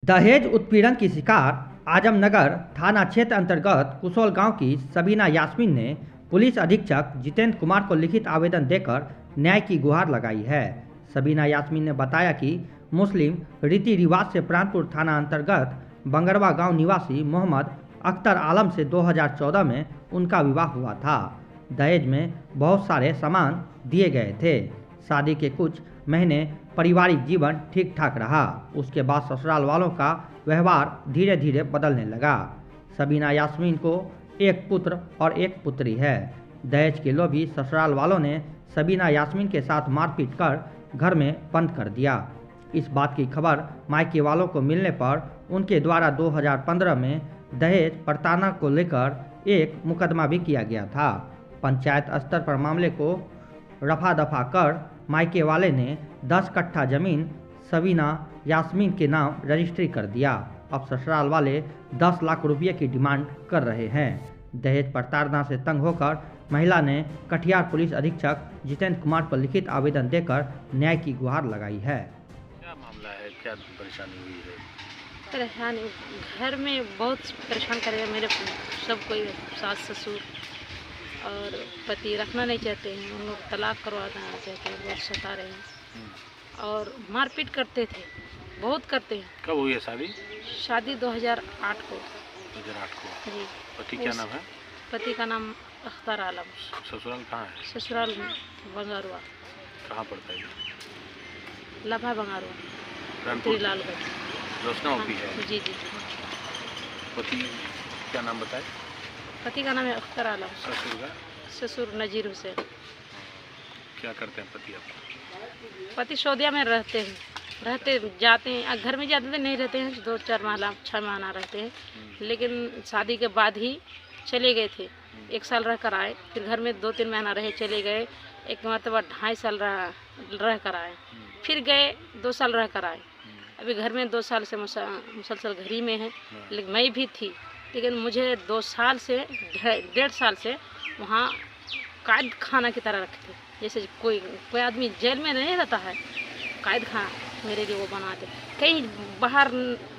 दहेज उत्पीड़न की शिकार आजमनगर थाना क्षेत्र अंतर्गत कुशोल गांव की सबीना यास्मीन ने पुलिस अधीक्षक जितेंद्र कुमार को लिखित आवेदन देकर न्याय की गुहार लगाई है। सबीना यास्मीन ने बताया कि मुस्लिम रीति रिवाज से प्राणपुर थाना अंतर्गत बंगरवा गांव निवासी मोहम्मद अख्तर आलम से 2014 में उनका विवाह हुआ था। दहेज में बहुत सारे सामान दिए गए थे। शादी के कुछ महीने पारिवारिक जीवन ठीक ठाक रहा। उसके बाद ससुराल वालों का व्यवहार धीरे धीरे बदलने लगा। सबीना यास्मीन को एक पुत्र और एक पुत्री है। दहेज के लोभी ससुराल वालों ने सबीना यास्मीन के साथ मारपीट कर घर में बंद कर दिया। इस बात की खबर मायके वालों को मिलने पर उनके द्वारा 2015 में दहेज प्रताड़ना को लेकर एक मुकदमा भी किया गया था। पंचायत स्तर पर मामले को रफा दफा कर मायके वाले ने 10 कट्ठा जमीन सबीना यास्मीन के नाम रजिस्ट्री कर दिया। अब ससुराल वाले 10 लाख रुपये की डिमांड कर रहे हैं। दहेज प्रताड़ना से तंग होकर महिला ने कटिहार पुलिस अधीक्षक जितेंद्र कुमार पर लिखित आवेदन देकर न्याय की गुहार लगाई है। क्या मामला है, क्या परेशानी हुई है? परेशानी घर में बहुत परेशान करेगा। मेरे सब कोई सास ससुर और पति रखना नहीं चाहते हैं। उन लोग तलाक करवाना चाहते हैं, बहुत सता रहे हैं और मारपीट करते थे, बहुत करते हैं। कब हुई है शादी? शादी 2008 को। 2008 को। जी। पति क्या नाम है? पति का नाम अख्तर आलम। ससुराल कहाँ है? ससुराल बंगारुआ। कहाँ पड़ता है? लभा बंगारुआ, कानपुर लालगंज। रोशना ओपी है। जी जी। पति क्या नाम बताए? पति का नाम है अख्तर आलम। ससुर का? ससुर नजीर हुसैन। क्या करते हैं पति आपके? पति सऊदिया में रहते जाते हैं, घर में जाते थे नहीं रहते हैं, 2-4 माह 6 महीना रहते हैं। लेकिन शादी के बाद ही चले गए थे। 1 साल रह कर आए, फिर घर में 2-3 महीना रहे, चले गए। एक मतलब 2.5 साल रह कर आए, फिर गए 2 साल रह कर आए। अभी घर में 2 साल से मुसलसल घर ही में है। लेकिन मैं भी थी, लेकिन मुझे 2 साल से 1.5 साल से वहाँ कैद खाना की तरह रखते। जैसे कोई आदमी जेल में नहीं रहता है, कैद खाना मेरे लिए वो बनाते। कहीं बाहर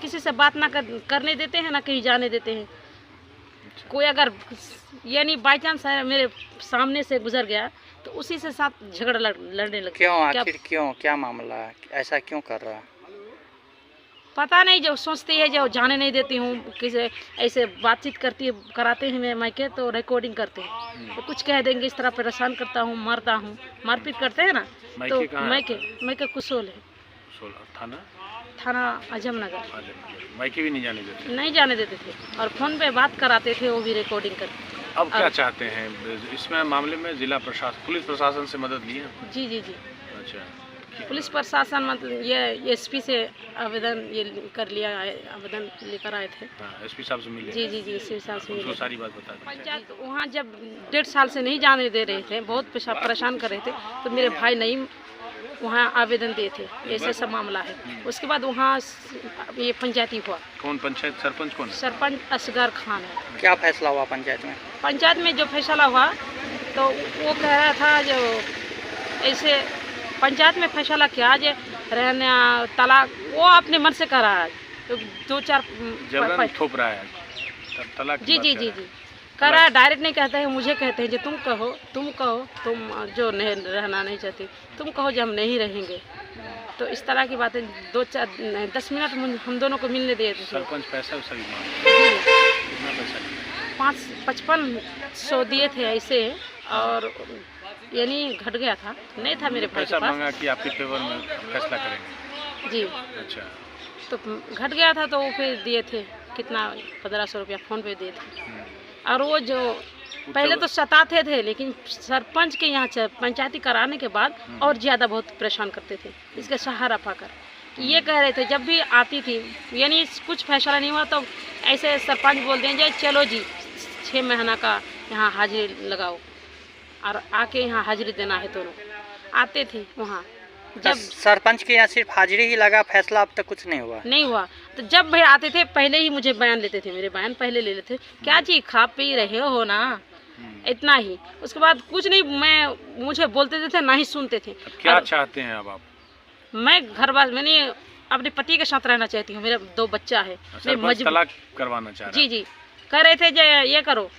किसी से बात ना करने देते हैं, ना कहीं जाने देते हैं। कोई अगर यानी बाई चांस मेरे सामने से गुजर गया तो उसी से साथ झगड़ा लड़ने लगते। क्यों? आखिर क्यों? क्या मामला है? ऐसा क्यों कर रहा है? पता नहीं, जो सोचती है, जो जाने नहीं देती हूँ। किसी ऐसे बातचीत कराते हैं मैं मायके, तो रिकॉर्डिंग करते हैं, तो कुछ कह देंगे इस तरह परेशान करता हूँ, मारता हूँ, मारपीट करते हैं ना। तो मायके कुशोल है। थाना आजमनगर। मायके भी नहीं जाने देते थे और फोन पे बात कराते थे, वो भी रिकॉर्डिंग करते। अब क्या चाहते हैं इसमें मामले में? जिला प्रशासन, पुलिस प्रशासन से मदद ली है? जी जी जी। अच्छा। पुलिस प्रशासन मतलब ये एसपी से आवेदन ये कर लिया है, आवेदन लेकर आए थे। एसपी साहब से मिले? जी जी जी, एसपी साहब से मिले। सारी बात बता दें। पंचायत वहाँ जब 1.5 साल से नहीं जाने दे रहे थे, बहुत परेशान कर रहे थे, तो मेरे भाई नहीं वहाँ आवेदन दिए थे, ऐसे सब मामला है। उसके बाद वहाँ ये पंचायती हुआ। कौन पंचायत? सरपंच कौन है? सरपंच असगर खान है। क्या फैसला हुआ पंचायत में? पंचायत में जो फैसला हुआ तो वो कह रहा था, जो ऐसे पंचायत में फैसला किया जो रहने तलाक, वो अपने मन से कर रहा है। तो 2-4 थोप रहा है तलाक। जी जी जी जी कर रहा है। डायरेक्ट नहीं कहते हैं, मुझे कहते हैं जो तुम कहो तुम जो नहीं रहना नहीं चाहती, तुम कहो जो हम नहीं रहेंगे। तो इस तरह की बातें 10 मिनट हम दोनों को मिलने दिए थे। सरपंच पैसा कितना पैसा? 5500 दिए थे ऐसे, और यानी घट गया था, नहीं था मेरे भाई के पास। मांगा कि आपके फेवर में फैसला करेंगे। जी। अच्छा। तो घट गया था तो वो फिर दिए थे, कितना 1500 रुपया फ़ोन पे दिए थे। और वो जो पहले तो सताते थे, लेकिन सरपंच के यहाँ पंचायती कराने के बाद और ज़्यादा बहुत परेशान करते थे। इसका सहारा पाकर ये कह रहे थे, जब भी आती थी यानी कुछ फैसला नहीं हुआ तो ऐसे सरपंच बोल देंगे चलो जी 6 महीना का यहाँ हाजिरी लगाओ और आके यहाँ हाजिरी देना है। दोनों आते थे वहाँ। जब सरपंच के यहाँ सिर्फ हाजिरी ही लगा, फैसला अब तक कुछ नहीं हुआ। तो जब भी आते थे पहले ही मुझे बयान लेते थे, मेरे बयान पहले ले लेते थे। क्या जी खा पी रहे हो ना, इतना ही। उसके बाद कुछ नहीं, मुझे बोलते थे ना ही सुनते थे। क्या चाहते हैं अब आप? मैं मैंने अपने पति के साथ रहना चाहती हूँ, मेरा 2 बच्चा है। सरपंच तलाक करवाना चाह रहा है। जी कह रहे थे ये करो,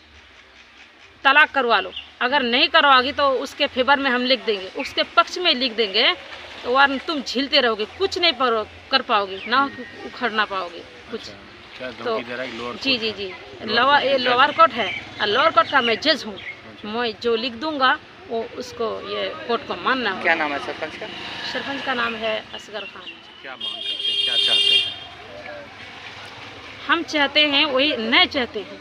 तलाक करवा लो, अगर नहीं करवाओगी तो उसके फेवर में हम लिख देंगे, उसके पक्ष में लिख देंगे, तो वरना तुम झीलते रहोगे, कुछ नहीं कर पाओगे, ना उखड़ ना पाओगे कुछ। क्या तो धमकी दे रहा है? लोअर जी लोअर कोर्ट है और लोअर कोर्ट का मैं जज हूँ, मैं जो लिख दूंगा वो उसको ये कोर्ट को मानना है। क्या नाम है सरपंच का? सरपंच का नाम है असगर खान। क्या मांग करते हैं, क्या चाहते हैं? हम चाहते हैं वही नहीं चाहते हैं,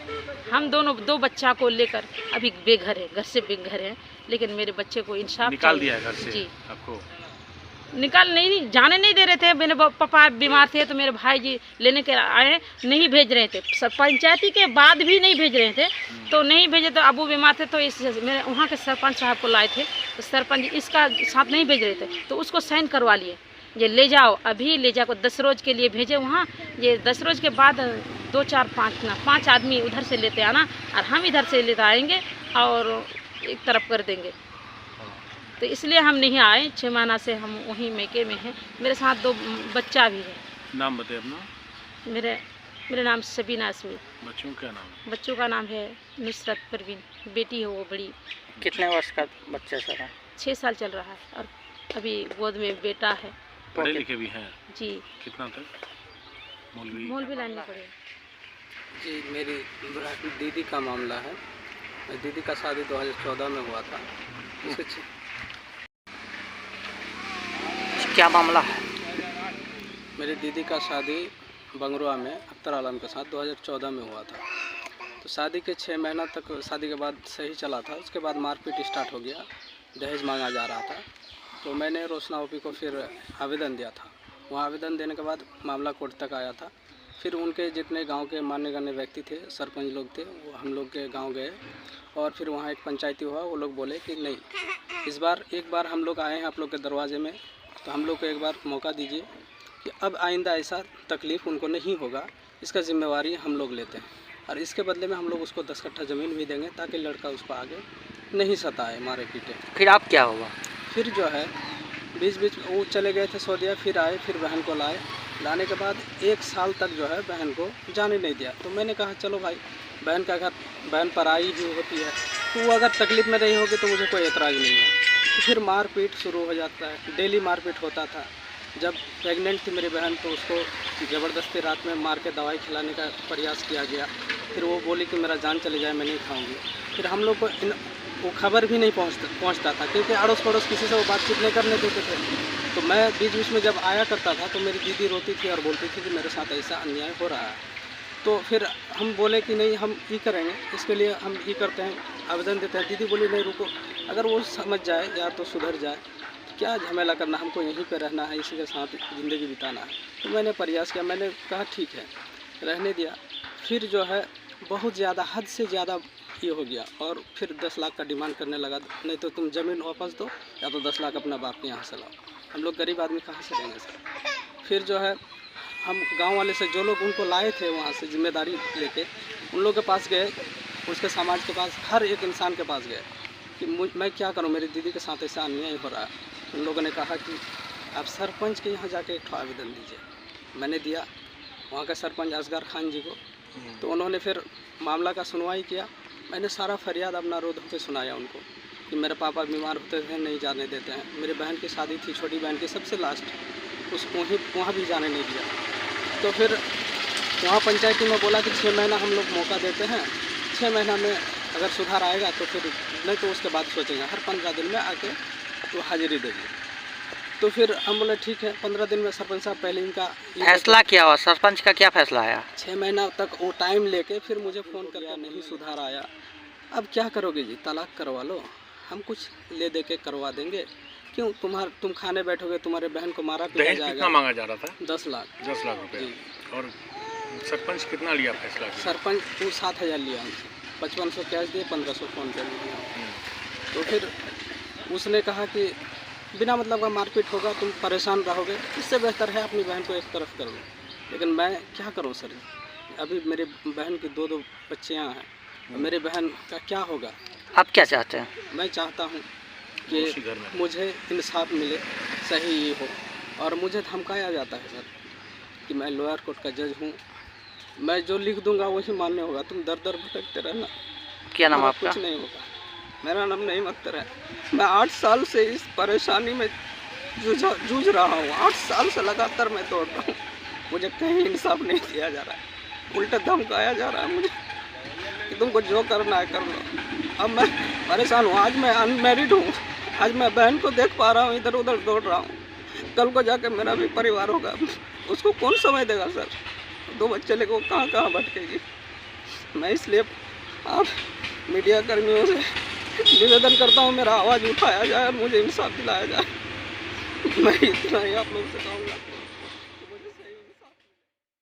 हम दोनों 2 बच्चा को लेकर अभी बेघर है, घर से बेघर है, लेकिन मेरे बच्चे को इंसाफ निकाल चाहिए। दिया है घर से जी आपको? निकाल नहीं जाने नहीं दे रहे थे, मेरे पापा बीमार थे तो मेरे भाई जी लेने के आए, नहीं भेज रहे थे, पंचायती के बाद भी नहीं भेज रहे थे, तो नहीं भेजे, तो अबू बीमार थे तो इस मेरे वहाँ के सरपंच साहब को लाए थे, तो सरपंच इसका साथ नहीं भेज रहे थे, तो उसको साइन करवा लिए, ये ले जाओ, अभी ले जाओ, 10 रोज के लिए भेजे वहाँ, ये 10 रोज के बाद 2 4 5 आदमी उधर से लेते आना और हम इधर से लेते आएंगे और एक तरफ कर देंगे। तो इसलिए हम नहीं आए, 6 महीना से हम वहीं मैके में हैं, मेरे साथ 2 बच्चा भी है। नाम बताइए अपना। मेरे नाम सबीना यास्मीन। बच्चों का नाम? बच्चों का नाम है नुसरत परवीन, बेटी है वो बड़ी। कितने वर्ष का बच्चा सर? 6 साल चल रहा है और अभी गोद में बेटा है। पढ़े लिखे भी हैं? जी। कितना तक? मौलवी लाइन में पढ़े। जी, मेरी दीदी का मामला है। दीदी का शादी 2014 में हुआ था। क्या मामला है? मेरी दीदी का शादी बंगरुआ में अख्तर आलम के साथ 2014 में हुआ था। तो शादी के 6 महीना तक शादी के बाद सही चला था, उसके बाद मारपीट स्टार्ट हो गया, दहेज मांगा जा रहा था। तो मैंने रोशना ओपी को फिर आवेदन दिया था, वहाँ आवेदन देने के बाद मामला कोर्ट तक आया था। फिर उनके जितने गांव के मान्य गण्य व्यक्ति थे, सरपंच लोग थे, वो हम लोग के गांव गए और फिर वहाँ एक पंचायती हुआ, वो लोग बोले कि नहीं, इस बार एक बार हम लोग आए हैं आप लोग के दरवाजे में, तो हम लोग को एक बार मौका दीजिए कि अब आइंदा ऐसा तकलीफ़ उनको नहीं होगा, इसका जिम्मेवारी हम लोग लेते हैं और इसके बदले में हम लोग उसको 10 कट्ठा ज़मीन भी देंगे ताकि लड़का उसको आगे नहीं सताए, मारे पीटे। फिर आप क्या हुआ? फिर जो है बीच वो चले गए थे सऊदीया, फिर आए, फिर बहन को लाए, लाने के बाद 1 साल तक जो है बहन को जाने नहीं दिया। तो मैंने कहा चलो भाई, बहन का घर, बहन पराई ही होती है, तो वो अगर तकलीफ़ में रही होगी तो मुझे कोई एतराज़ नहीं है। तो फिर मारपीट शुरू हो जाता है, डेली मारपीट होता था। जब प्रेग्नेंट थी मेरी बहन तो उसको ज़बरदस्ती रात में मार के दवाई खिलाने का प्रयास किया गया। फिर वो बोली कि मेरा जान चले जाए, मैं नहीं खाऊंगी। फिर हम लोग को वो खबर भी नहीं पहुंचता था, क्योंकि अड़ोस पड़ोस किसी से वो बातचीत नहीं करने देते थे। तो मैं बीच में जब आया करता था तो मेरी दीदी रोती थी और बोलती थी कि मेरे साथ ऐसा अन्याय हो रहा है। तो फिर हम बोले कि नहीं, हम ये करेंगे, इसके लिए हम ये करते हैं, आवेदन देते हैं। दीदी बोली नहीं रुको, अगर वो समझ जाए या तो सुधर जाए, तो क्या झमेला करना, हमको यहीं पे रहना है, इसी के साथ ज़िंदगी बिताना है। तो मैंने प्रयास किया, मैंने कहा ठीक है, रहने दिया। फिर जो है बहुत ज़्यादा, हद से ज़्यादा ये हो गया और फिर 10 लाख का डिमांड करने लगा, नहीं तो तुम ज़मीन वापस दो या तो 10 लाख अपना बाप के यहाँ से लाओ। हम लोग गरीब आदमी कहाँ से देंगे सर? फिर जो है हम गांव वाले से, जो लोग उनको लाए थे वहाँ से जिम्मेदारी लेके, उन लोग के पास गए, उसके समाज के पास, हर एक इंसान के पास गए कि मैं क्या करूँ, मेरी दीदी के साथ ऐसा अन्याय हो रहा है। उन लोगों ने कहा कि आप सरपंच के यहाँ जाके एक आवेदन दीजिए। मैंने दिया वहाँ के सरपंच असगर खान जी को, तो उन्होंने फिर मामला का सुनवाई किया। मैंने सारा फरियाद अपना रो धो के सुनाया उनको कि मेरे पापा बीमार होते थे, नहीं जाने देते हैं, मेरी बहन की शादी थी, छोटी बहन की, सबसे लास्ट, उसको वहाँ भी जाने नहीं दिया। तो फिर वहाँ पंचायती में बोला कि 6 महीना हम लोग मौका देते हैं, 6 महीना में अगर सुधार आएगा तो फिर, नहीं तो उसके बाद सोचेंगे, हर 15 दिन में आके तो हाजिरी देंगे। तो फिर हम बोले ठीक है, 15 दिन में सरपंच साहब पहले इनका फैसला क्या हुआ? सरपंच का क्या फैसला आया? 6 महीना तक वो टाइम लेके फिर मुझे फ़ोन किया, नहीं सुधार आया। अब क्या करोगे जी, तलाक करवा लो, हम कुछ ले दे के करवा देंगे। क्यों, तुम खाने बैठोगे, तुम्हारे बहन को मारा पीटा जाएगा। कितना मांगा जा रहा था? 10 लाख। 10 लाख रुपए। और सरपंच कितना लिया फैसला? सरपंच 7,000 लिया हमसे, 5500 कैश दिए, 1500 फ़ोन पे लिया। तो फिर उसने कहा कि बिना मतलब का मारपीट होगा, तुम परेशान रहोगे, इससे बेहतर है अपनी बहन को एक तरफ कर लो। लेकिन मैं क्या करूं सर, अभी मेरी बहन की 2 बच्चियां हैं, मेरे बहन का क्या होगा? आप क्या चाहते हैं? मैं चाहता हूं कि मुझे इंसाफ मिले, सही हो, और मुझे धमकाया जाता है सर कि मैं लोअर कोर्ट का जज हूँ, मैं जो लिख दूंगा वही मान्य होगा, तुम दर दर भटकते रहना। क्या नाम और आपका? कुछ नहीं होगा। मेरा नाम नहीं अख्तर है। मैं 8 साल से इस परेशानी में जूझ रहा हूँ। 8 साल से लगातार मैं दौड़ रहा हूँ। मुझे कहीं इंसाफ नहीं दिया जा रहा है, उल्टा धमकाया जा रहा है मुझे कि तुमको जो करना है कर लो। अब मैं परेशान हूँ। आज मैं अनमैरिड हूँ, आज मैं बहन को देख पा रहा हूँ, इधर उधर दौड़ रहा हूँ। कल को जाके मेरा भी परिवार होगा, उसको कौन समय देगा सर? 2 बच्चे लेकर वो कहाँ कहाँ भटकेगी। मैं इसलिए आप मीडिया कर्मियों से निवेदन करता हूँ, मेरा आवाज़ उठाया जाए और मुझे इंसाफ दिलाया जाए। मैं इतना ही आप लोग से कहूँगा।